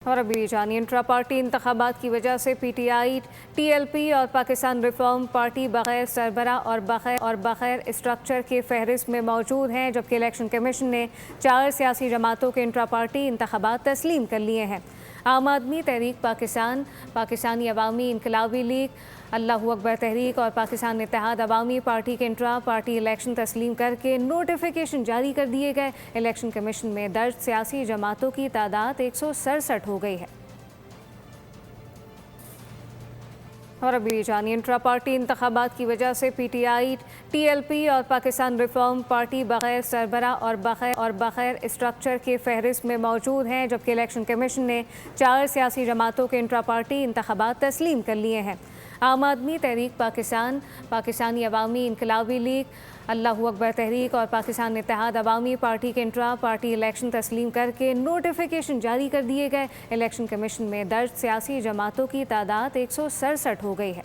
और अभी जानिए इंट्रा पार्टी इंतखाबात की वजह से पीटीआई, टीएलपी और पाकिस्तान रिफॉर्म पार्टी बगैर सरबरा और बगैर स्ट्रक्चर के फहरिस्त में मौजूद हैं, जबकि इलेक्शन कमीशन ने 4 सियासी जमातों के इंट्रा पार्टी इंतखाबात तस्लीम कर लिए हैं। आम आदमी तहरीक पाकिस्तान, पाकिस्तानी अवामी इनकलाबी लीग, अल्लाहू अकबर तहरीक और पाकिस्तान इत्तेहाद अवामी पार्टी के इंट्रा पार्टी इलेक्शन तस्लीम करके नोटिफिकेशन जारी कर दिए गए। इलेक्शन कमीशन में दर्ज सियासी जमातों की तादाद 167 हो गई है। और अभी जानिए इंट्रा पार्टी इंतखाबात की वजह से पीटीआई, टीएलपी और पाकिस्तान रिफॉर्म पार्टी बगैर सरबरा और बगैर स्ट्रक्चर के फहरिस्त में मौजूद हैं, जबकि इलेक्शन कमीशन ने 4 सियासी जमातों के इंट्रा पार्टी इंतखाबात तस्लीम कर लिए हैं। आम आदमी तहरीक पाकिस्तान, पाकिस्तानी अवामी इनकलाबी लीग, अल्लाहू अकबर तहरीक और पाकिस्तान इत्तेहाद अवामी पार्टी के इंट्रा पार्टी इलेक्शन तस्लीम करके नोटिफिकेशन जारी कर दिए गए। इलेक्शन कमीशन में दर्ज सियासी जमातों की तादाद 167 हो गई है।